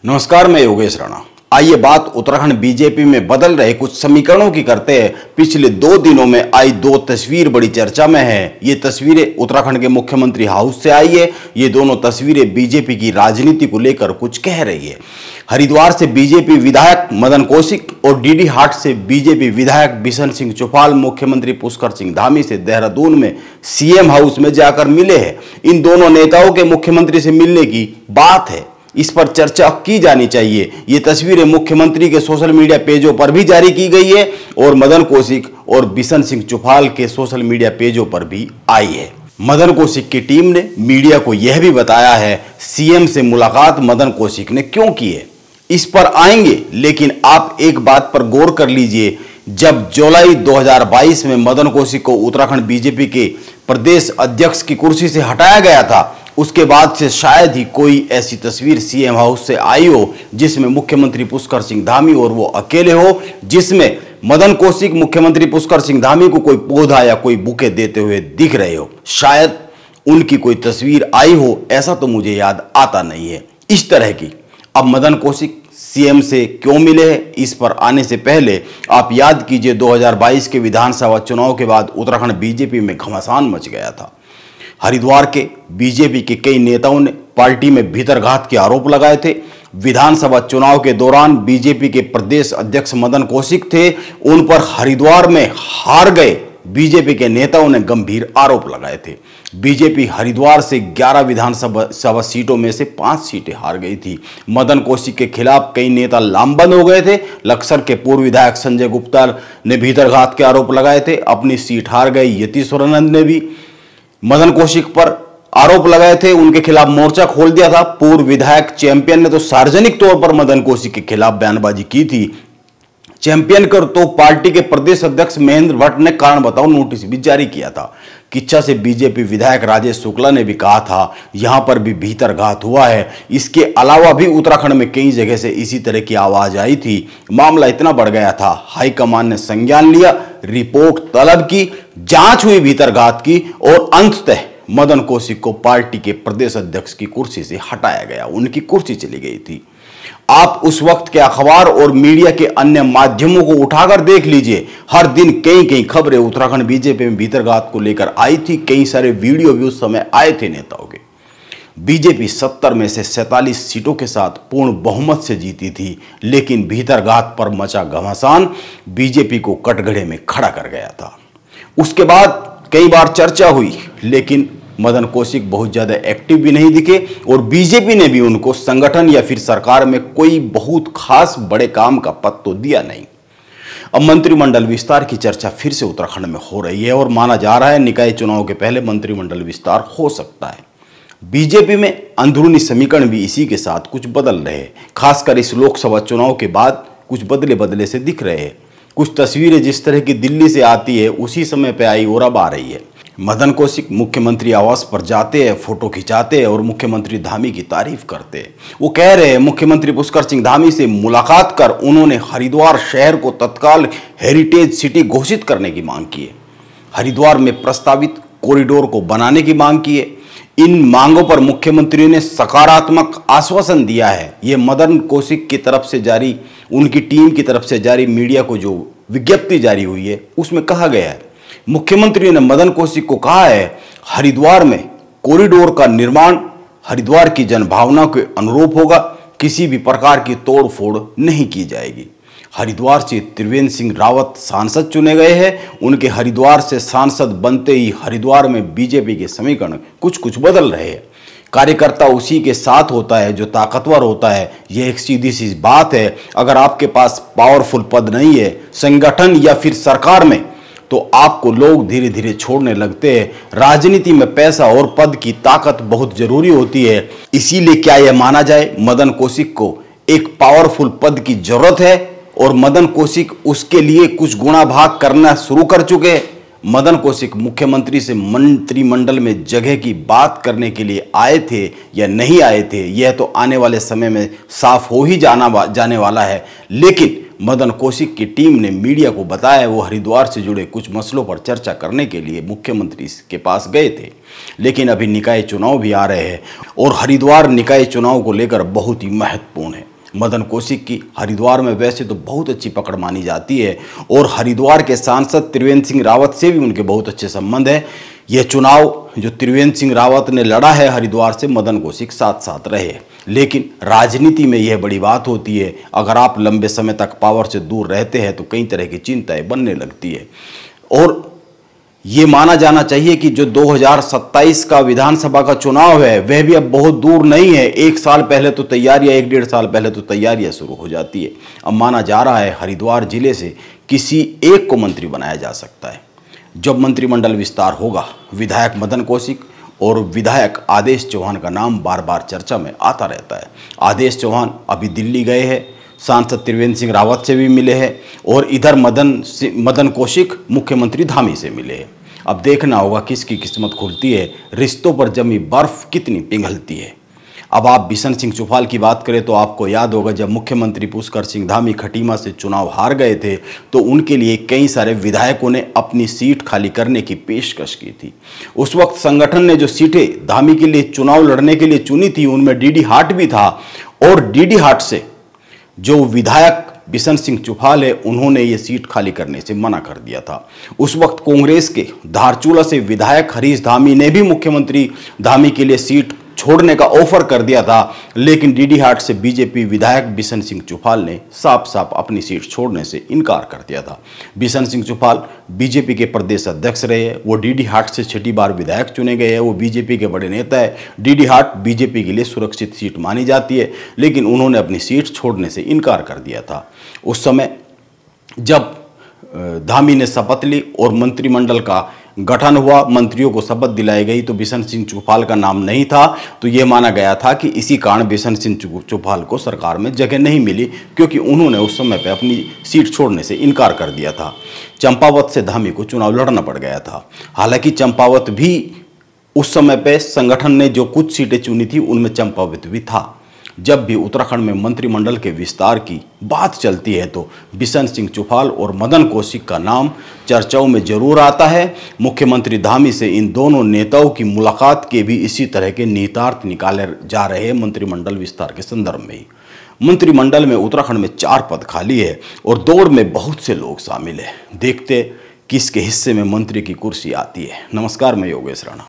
नमस्कार, मैं योगेश राणा। आइए बात उत्तराखंड बीजेपी में बदल रहे कुछ समीकरणों की करते हैं। पिछले 2 दिनों में आई 2 तस्वीर बड़ी चर्चा में है। ये तस्वीरें उत्तराखंड के मुख्यमंत्री हाउस से आई है। ये दोनों तस्वीरें बीजेपी की राजनीति को लेकर कुछ कह रही है। हरिद्वार से बीजेपी विधायक मदन कौशिक और डीडी हाट से बीजेपी विधायक बिशन सिंह चुफाल मुख्यमंत्री पुष्कर सिंह धामी से देहरादून में सीएम हाउस में जाकर मिले हैं। इन दोनों नेताओं के मुख्यमंत्री से मिलने की बात है, इस पर चर्चा की जानी चाहिए। ये तस्वीरें मुख्यमंत्री के सोशल मीडिया पेजों पर भी जारी की गई है और मदन कौशिक और बिशन सिंह चुफाल के सोशल मीडिया पेजों पर भी आई है। मदन कौशिक की टीम ने मीडिया को यह भी बताया है सीएम से मुलाकात मदन कौशिक ने क्यों की है, इस पर आएंगे। लेकिन आप एक बात पर गौर कर लीजिए, जब जुलाई 2022 में मदन कौशिक को उत्तराखंड बीजेपी के प्रदेश अध्यक्ष की कुर्सी से हटाया गया था, उसके बाद से शायद ही कोई ऐसी तस्वीर सीएम हाउस से आई हो जिसमें मुख्यमंत्री पुष्कर सिंह धामी और वो अकेले हो, जिसमें मदन कौशिक मुख्यमंत्री पुष्कर सिंह धामी को कोई पौधा या कोई बुके देते हुए दिख रहे हो। शायद उनकी कोई तस्वीर आई हो, ऐसा तो मुझे याद आता नहीं है इस तरह की। अब मदन कौशिक सीएम से क्यों मिले हैं, इस पर आने से पहले आप याद कीजिए 2022 के विधानसभा चुनाव के बाद उत्तराखंड बीजेपी में घमासान मच गया था। हरिद्वार के बीजेपी के कई नेताओं ने पार्टी में भीतरघात के आरोप लगाए थे। विधानसभा चुनाव के दौरान बीजेपी के प्रदेश अध्यक्ष मदन कौशिक थे, उन पर हरिद्वार में हार गए बीजेपी के नेताओं ने गंभीर आरोप लगाए थे। बीजेपी हरिद्वार से 11 विधानसभा सीटों में से 5 सीटें हार गई थी। मदन कौशिक के खिलाफ कई नेता लामबंद हो गए थे। लक्सर के पूर्व विधायक संजय गुप्ता ने भीतरघात के आरोप लगाए थे, अपनी सीट हार गई। यतीश्वरानंद ने भी मदन कौशिक पर आरोप लगाए थे, उनके खिलाफ मोर्चा खोल दिया था। पूर्व विधायक चैंपियन ने तो सार्वजनिक तौर पर मदन कौशिक के खिलाफ बयानबाजी की थी। चैंपियन कर तो पार्टी के प्रदेश अध्यक्ष महेंद्र भट्ट ने कारण बताओ नोटिस भी जारी किया था। किच्छा से बीजेपी विधायक राजेश शुक्ला ने भी कहा था यहां पर भी भीतरघात हुआ है। इसके अलावा भी उत्तराखंड में कई जगह से इसी तरह की आवाज आई थी। मामला इतना बढ़ गया था, हाईकमान ने संज्ञान लिया, रिपोर्ट तलब की, जांच हुई भीतरघात की और अंततः मदन कौशिक को पार्टी के प्रदेश अध्यक्ष की कुर्सी से हटाया गया, उनकी कुर्सी चली गई थी। आप उस वक्त के अखबार और मीडिया के अन्य माध्यमों को उठाकर देख लीजिए, हर दिन कई खबरें उत्तराखंड बीजेपी में भीतरघात को लेकर आई थी। कई सारे वीडियो भी उस समय आए थे नेताओं के। बीजेपी 70 में से 47 सीटों के साथ पूर्ण बहुमत से जीती थी, लेकिन भीतरघात पर मचा घमासान बीजेपी को कटघरे में खड़ा कर गया था। उसके बाद कई बार चर्चा हुई, लेकिन मदन कौशिक बहुत ज्यादा एक्टिव भी नहीं दिखे और बीजेपी ने भी उनको संगठन या फिर सरकार में कोई बहुत खास बड़े काम का पद तो दिया नहीं। अब मंत्रिमंडल विस्तार की चर्चा फिर से उत्तराखंड में हो रही है और माना जा रहा है निकाय चुनाव के पहले मंत्रिमंडल विस्तार हो सकता है। बीजेपी में अंदरूनी समीकरण भी इसी के साथ कुछ बदल रहे हैं। खासकर इस लोकसभा चुनाव के बाद कुछ बदले से दिख रहे हैं। कुछ तस्वीरें जिस तरह की दिल्ली से आती है उसी समय पे आई और अब आ रही है। मदन कौशिक मुख्यमंत्री आवास पर जाते हैं, फोटो खिंचाते हैं और मुख्यमंत्री धामी की तारीफ करते हैं। वो कह रहे हैं मुख्यमंत्री पुष्कर सिंह धामी से मुलाकात कर उन्होंने हरिद्वार शहर को तत्काल हेरिटेज सिटी घोषित करने की मांग की है। हरिद्वार में प्रस्तावित कॉरिडोर को बनाने की मांग की है। इन मांगों पर मुख्यमंत्री ने सकारात्मक आश्वासन दिया है। ये मदन कौशिक की तरफ से जारी, उनकी टीम की तरफ से जारी मीडिया को जो विज्ञप्ति जारी हुई है उसमें कहा गया है, मुख्यमंत्री ने मदन कौशिक को कहा है हरिद्वार में कॉरिडोर का निर्माण हरिद्वार की जनभावना के अनुरूप होगा, किसी भी प्रकार की तोड़फोड़ नहीं की जाएगी। हरिद्वार से त्रिवेंद्र सिंह रावत सांसद चुने गए हैं। उनके हरिद्वार से सांसद बनते ही हरिद्वार में बीजेपी के समीकरण कुछ बदल रहे हैं। कार्यकर्ता उसी के साथ होता है जो ताकतवर होता है, यह एक सीधी सी बात है। अगर आपके पास पावरफुल पद नहीं है संगठन या फिर सरकार में, तो आपको लोग धीरे धीरे छोड़ने लगते हैं। राजनीति में पैसा और पद की ताकत बहुत जरूरी होती है। इसीलिए क्या यह माना जाए मदन कौशिक को एक पावरफुल पद की जरूरत है और मदन कौशिक उसके लिए कुछ गुणा भाग करना शुरू कर चुके हैं। मदन कौशिक मुख्यमंत्री से मंत्रिमंडल में जगह की बात करने के लिए आए थे या नहीं आए थे, यह तो आने वाले समय में साफ हो ही जाने वाला है। लेकिन मदन कौशिक की टीम ने मीडिया को बताया वो हरिद्वार से जुड़े कुछ मसलों पर चर्चा करने के लिए मुख्यमंत्री के पास गए थे। लेकिन अभी निकाय चुनाव भी आ रहे हैं और हरिद्वार निकाय चुनाव को लेकर बहुत ही महत्वपूर्ण है। मदन कौशिक की हरिद्वार में वैसे तो बहुत अच्छी पकड़ मानी जाती है और हरिद्वार के सांसद त्रिवेंद्र सिंह रावत से भी उनके बहुत अच्छे संबंध है। यह चुनाव जो त्रिवेंद्र सिंह रावत ने लड़ा है हरिद्वार से, मदन कौशिक साथ साथ रहे। लेकिन राजनीति में यह बड़ी बात होती है, अगर आप लंबे समय तक पावर से दूर रहते हैं तो कई तरह की चिंताएं बनने लगती है। और ये माना जाना चाहिए कि जो 2027 का विधानसभा का चुनाव है वह भी अब बहुत दूर नहीं है। एक साल पहले तो तैयारियां, 1-1.5 साल पहले तो तैयारियां शुरू हो जाती है। अब माना जा रहा है हरिद्वार जिले से किसी एक को मंत्री बनाया जा सकता है। जब मंत्रिमंडल विस्तार होगा, विधायक मदन कौशिक और विधायक आदेश चौहान का नाम बार बार चर्चा में आता रहता है। आदेश चौहान अभी दिल्ली गए हैं, सांसद त्रिवेंद्र सिंह रावत से भी मिले हैं और इधर मदन कौशिक मुख्यमंत्री धामी से मिले हैं। अब देखना होगा किसकी किस्मत खुलती है, रिश्तों पर जमी बर्फ कितनी पिघलती है। अब आप बिशन सिंह चुफाल की बात करें तो आपको याद होगा जब मुख्यमंत्री पुष्कर सिंह धामी खटीमा से चुनाव हार गए थे तो उनके लिए कई सारे विधायकों ने अपनी सीट खाली करने की पेशकश की थी। उस वक्त संगठन ने जो सीटें धामी के लिए चुनाव लड़ने के लिए चुनी थी उनमें डीडी हाट भी था और डीडी हाट से जो विधायक बिशन सिंह चुफाल है उन्होंने ये सीट खाली करने से मना कर दिया था। उस वक्त कांग्रेस के धारचूला से विधायक हरीश धामी ने भी मुख्यमंत्री धामी के लिए सीट छोड़ने का ऑफर कर दिया था, लेकिन डीडी हाट से बीजेपी विधायक बिशन सिंह चुफाल ने साफ साफ अपनी सीट छोड़ने से इनकार कर दिया था। बिशन सिंह चुफाल बीजेपी के प्रदेश अध्यक्ष रहे हैं, वो डीडी हाट से 6ठी बार विधायक चुने गए हैं, वो बीजेपी के बड़े नेता है। डीडी हाट बीजेपी के लिए सुरक्षित सीट मानी जाती है, लेकिन उन्होंने अपनी सीट छोड़ने से इनकार कर दिया था। उस समय जब धामी ने शपथ ली और मंत्रिमंडल का गठन हुआ, मंत्रियों को शपथ दिलाई गई तो बिशन सिंह चुफाल का नाम नहीं था। तो यह माना गया था कि इसी कारण बिशन सिंह चुफाल को सरकार में जगह नहीं मिली, क्योंकि उन्होंने उस समय पे अपनी सीट छोड़ने से इनकार कर दिया था। चंपावत से धामी को चुनाव लड़ना पड़ गया था। हालांकि चंपावत भी उस समय पे संगठन ने जो कुछ सीटें चुनी थी उनमें चंपावत भी था। जब भी उत्तराखंड में मंत्रिमंडल के विस्तार की बात चलती है तो बिशन सिंह चुफाल और मदन कौशिक का नाम चर्चाओं में जरूर आता है। मुख्यमंत्री धामी से इन दोनों नेताओं की मुलाकात के भी इसी तरह के निहितार्थ निकाले जा रहे हैं मंत्रिमंडल विस्तार के संदर्भ में ही। मंत्रिमंडल में उत्तराखंड में 4 पद खाली है और दौड़ में बहुत से लोग शामिल है। देखते किसके हिस्से में मंत्री की कुर्सी आती है। नमस्कार, मैं योगेश राणा।